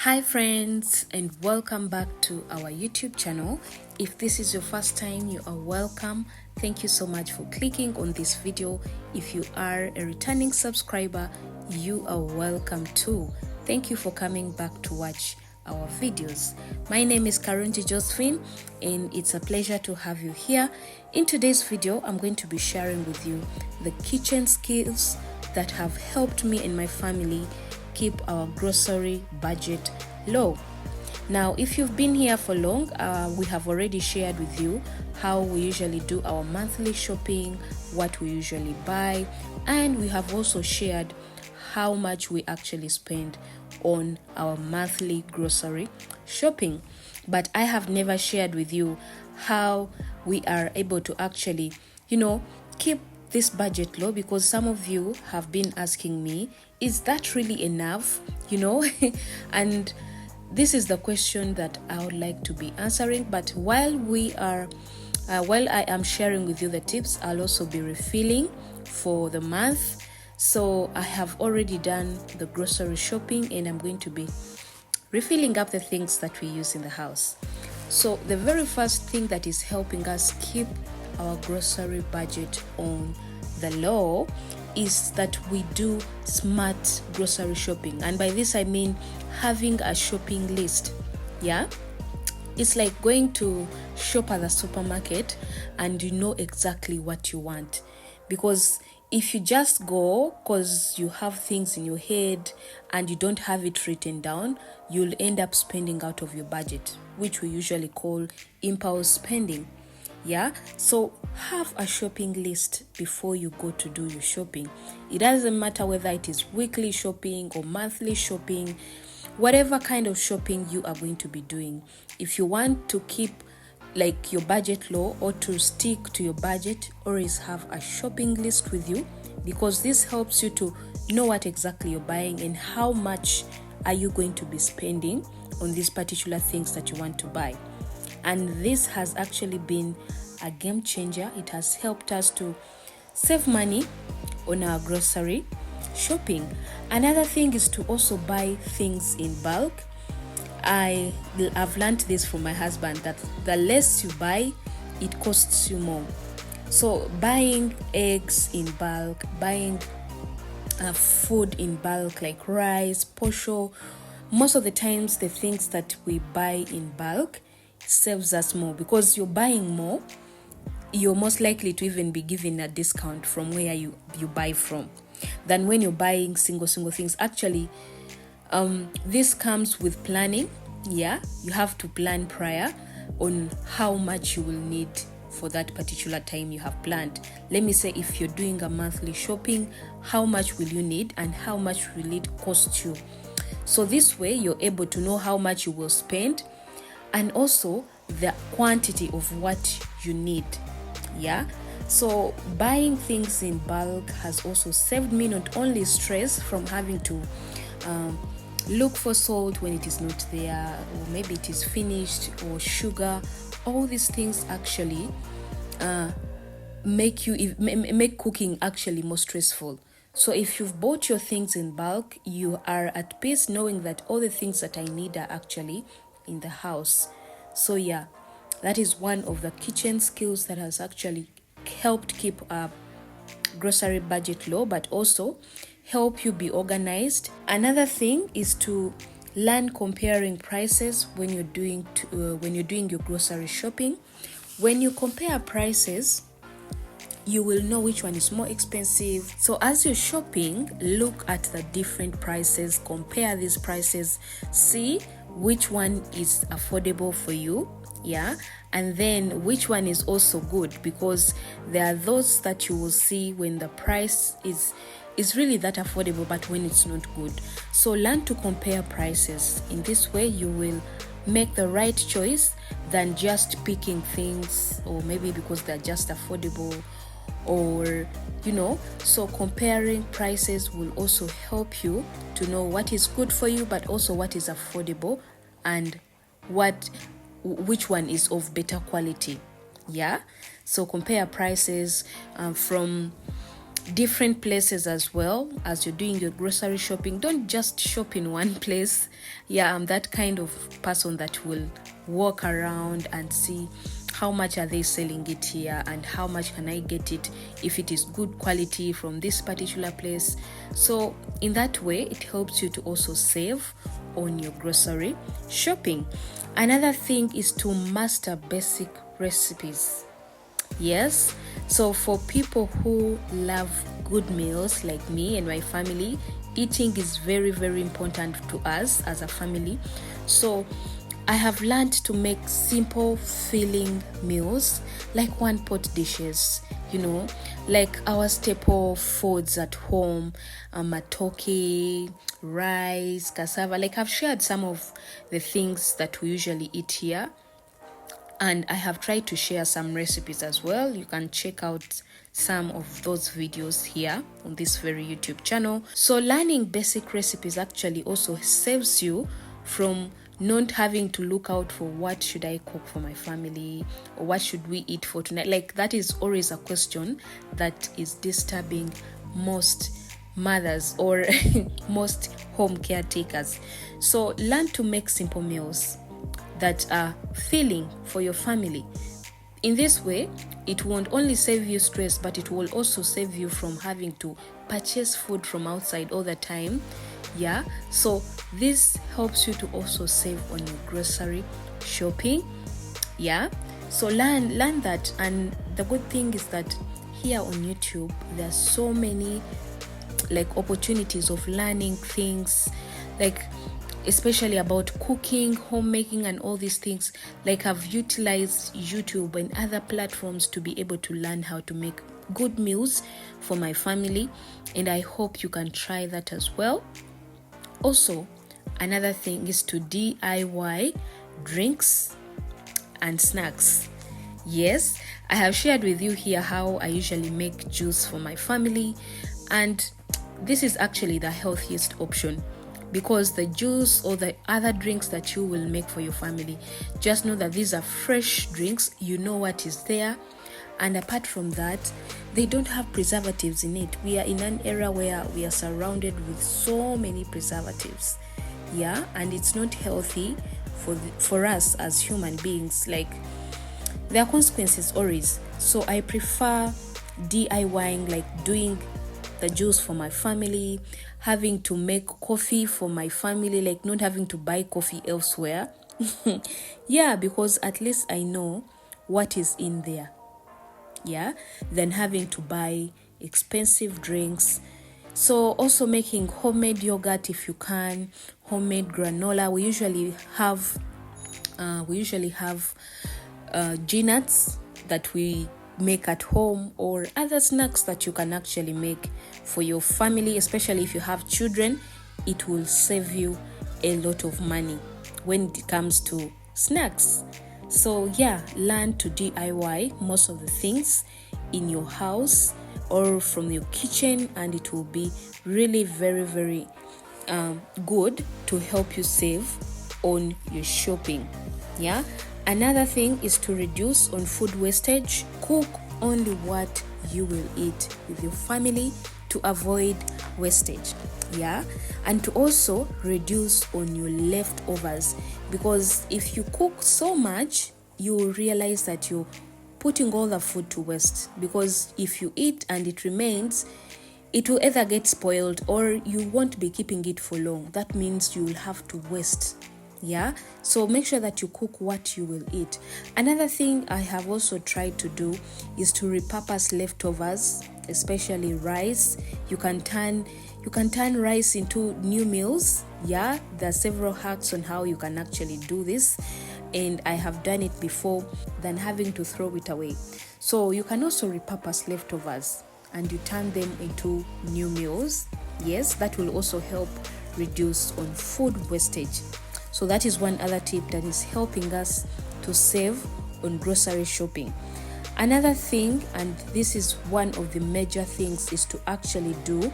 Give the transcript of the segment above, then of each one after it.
Hi friends, and welcome back to our YouTube channel. If this is your first time, you are welcome. Thank you so much for clicking on this video. If you are a returning subscriber, you are welcome too. Thank you for coming back to watch our videos. My name is Karunti Josephine, and it's a pleasure to have you here. In today's video, I'm going to be sharing with you the kitchen skills that have helped me and my family keep our grocery budget low. Now, if you've been here for long, we have already shared with you how we usually do our monthly shopping, what we usually buy, and we have also shared how much we actually spend on our monthly grocery shopping. But I have never shared with you how we are able to actually, keep this budget low, because some of you have been asking me, is that really enough? And this is the question that I would like to be answering. But while I am sharing with you the tips, I'll also be refilling for the month. So I have already done the grocery shopping, and I'm going to be refilling up the things that we use in the house. So the very first thing that is helping us keep our grocery budget on the low is that we do smart grocery shopping. And by this I mean having a shopping list. It's like going to shop at the supermarket and you know exactly what you want. Because if you just go because you have things in your head and you don't have it written down, you'll end up spending out of your budget, which we usually call impulse spending. So have a shopping list before you go to do your shopping. It doesn't matter whether it is weekly shopping or monthly shopping, whatever kind of shopping you are going to be doing. If you want to keep your budget low or to stick to your budget, always have a shopping list with you, because this helps you to know what exactly you're buying and how much are you going to be spending on these particular things that you want to buy. And this has actually been a game changer. It has helped us to save money on our grocery shopping. Another thing is to also buy things in bulk. I've learned this from my husband, that the less you buy, it costs you more. So buying eggs in bulk, buying food in bulk like rice, posho, most of the times the things that we buy in bulk saves us more, because you're buying more, you're most likely to even be given a discount from where you buy from than when you're buying single things. Actually, this comes with planning. You have to plan prior on how much you will need for that particular time you have planned. Let me say, if you're doing a monthly shopping, how much will you need and how much will it cost you? So this way you're able to know how much you will spend and also the quantity of what you need. So buying things in bulk has also saved me not only stress from having to look for salt when it is not there, or maybe it is finished, or sugar. All these things actually make cooking actually more stressful. So if you've bought your things in bulk, you are at peace knowing that all the things that I need are actually in the house. So that is one of the kitchen skills that has actually helped keep a grocery budget low, but also help you be organized. Another thing is to learn comparing prices when you're doing your grocery shopping. When you compare prices, you will know which one is more expensive. So as you're shopping, look at the different prices, compare these prices, see which one is affordable for you, and then which one is also good, because there are those that you will see when the price is really that affordable, but when it's not good. So learn to compare prices. In this way, you will make the right choice than just picking things, or maybe because they're just affordable, or so comparing prices will also help you to know what is good for you, but also what is affordable and which one is of better quality. So compare prices from different places as well as you're doing your grocery shopping. Don't just shop in one place. Yeah, I'm that kind of person that will walk around and see how much are they selling it here and how much can I get it if it is good quality from this particular place. So in that way, it helps you to also save on your grocery shopping. Another thing is to master basic recipes. Yes, so for people who love good meals like me and my family, eating is very, very important to us as a family. So I have learned to make simple filling meals like one pot dishes, like our staple foods at home, matoke, rice, cassava. Like I've shared some of the things that we usually eat here, and I have tried to share some recipes as well. You can check out some of those videos here on this very YouTube channel. So learning basic recipes actually also saves you from not having to look out for what should I cook for my family or what should we eat for tonight. Like that is always a question that is disturbing most mothers or most home caretakers. So learn to make simple meals that are filling for your family. In this way, it won't only save you stress, but it will also save you from having to purchase food from outside all the time. Yeah, so this helps you to also save on your grocery shopping. Yeah, so learn that. And the good thing is that here on YouTube there are so many like opportunities of learning things, like especially about cooking, homemaking, and all these things. Like I've utilized YouTube and other platforms to be able to learn how to make good meals for my family, and I hope you can try that as well. Also, another thing is to DIY drinks and snacks. Yes, I have shared with you here how I usually make juice for my family, and this is actually the healthiest option, because the juice or the other drinks that you will make for your family, just know that these are fresh drinks. You know what is there, and apart from that, they don't have preservatives in it. We are in an era where we are surrounded with so many preservatives, and it's not healthy for us as human beings. Like there are consequences always. So I prefer DIYing, like doing the juice for my family, having to make coffee for my family, like not having to buy coffee elsewhere. Because at least I know what is in there, than having to buy expensive drinks. So also making homemade yogurt if you can, homemade granola. We usually have nuts that we make at home, or other snacks that you can actually make for your family, especially if you have children. It will save you a lot of money when it comes to snacks. So learn to DIY most of the things in your house or from your kitchen, and it will be really very, very good to help you save on your shopping. Another thing is to reduce on food wastage. Cook only what you will eat with your family to avoid wastage. And to also reduce on your leftovers, because if you cook so much, you will realize that you're putting all the food to waste, because if you eat and it remains, it will either get spoiled or you won't be keeping it for long. That means you will have to waste. So make sure that you cook what you will eat. Another thing I have also tried to do is to repurpose leftovers, especially rice. You can turn rice into new meals. There are several hacks on how you can actually do this, and I have done it before than having to throw it away. So you can also repurpose leftovers and you turn them into new meals. Yes, that will also help reduce on food wastage. So that is one other tip that is helping us to save on grocery shopping. Another thing, and this is one of the major things, is to actually do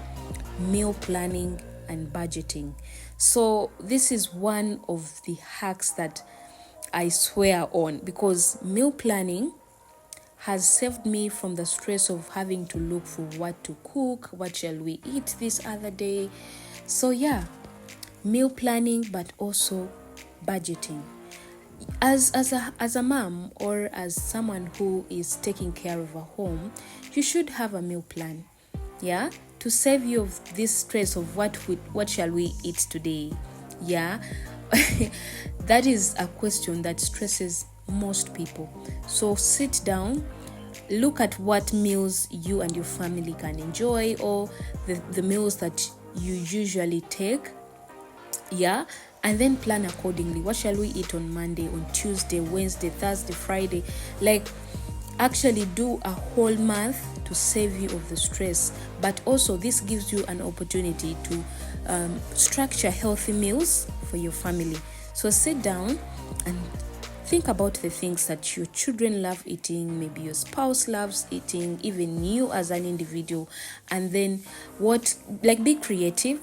meal planning and budgeting. So this is one of the hacks that I swear on, because meal planning has saved me from the stress of having to look for what to cook, what shall we eat this other day. So yeah, meal planning, but also budgeting. As a mom, or as someone who is taking care of a home, you should have a meal plan, yeah, to save you of this stress of what shall we eat today. Yeah. That is a question that stresses most people. So sit down, look at what meals you and your family can enjoy, or the meals that you usually take, yeah, and then plan accordingly. What shall we eat on Monday, on Tuesday, Wednesday, Thursday, Friday? Like, actually do a whole month to save you of the stress. But also this gives you an opportunity to structure healthy meals for your family. So sit down and think about the things that your children love eating, maybe your spouse loves eating, even you as an individual. And then be creative.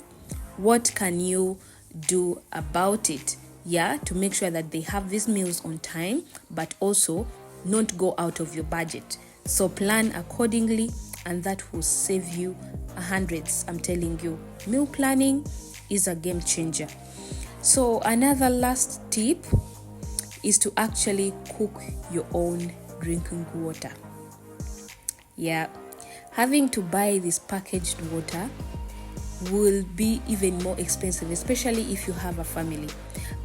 What can you do about it? Yeah, to make sure that they have these meals on time, but also not go out of your budget. So plan accordingly, and that will save you hundreds. I'm telling you, meal planning is a game changer. So another last tip is to actually cook your own drinking water. Yeah, having to buy this packaged water will be even more expensive, especially if you have a family.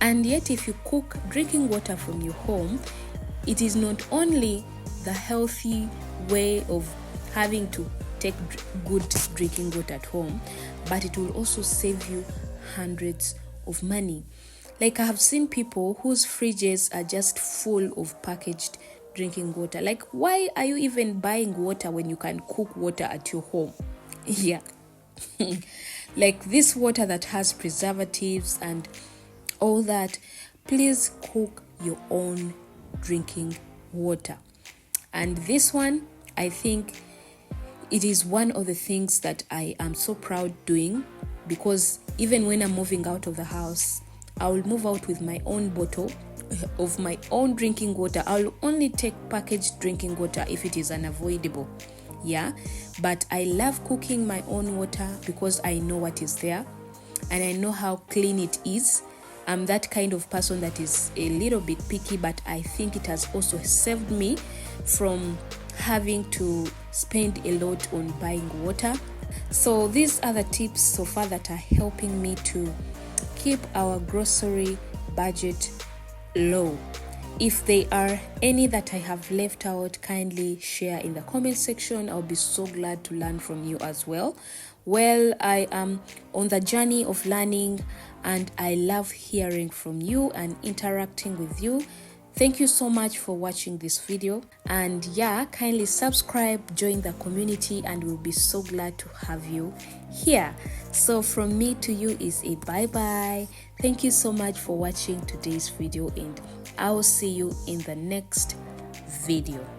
And yet, if you cook drinking water from your home, it is not only the healthy way of having to take good drinking water at home, but it will also save you hundreds of money. Like, I have seen people whose fridges are just full of packaged drinking water. Like, why are you even buying water when you can cook water at your home? Yeah. Like this water that has preservatives and all that, please cook your own drinking water. And this one, I think it is one of the things that I am so proud doing, because even when I'm moving out of the house, I will move out with my own bottle of my own drinking water. I'll only take packaged drinking water if it is unavoidable. Yeah, but I love cooking my own water because I know what is there and I know how clean it is. I'm that kind of person that is a little bit picky, but I think it has also saved me from having to spend a lot on buying water. So these are the tips so far that are helping me to keep our grocery budget low. If there are any that I have left out, kindly share in the comment section. I'll be so glad to learn from you as well. Well, I am on the journey of learning, and I love hearing from you and interacting with you. Thank you so much for watching this video, and yeah, kindly subscribe, join the community, and we'll be so glad to have you here. So from me to you is a bye-bye. Thank you so much for watching today's video, and I will see you in the next video.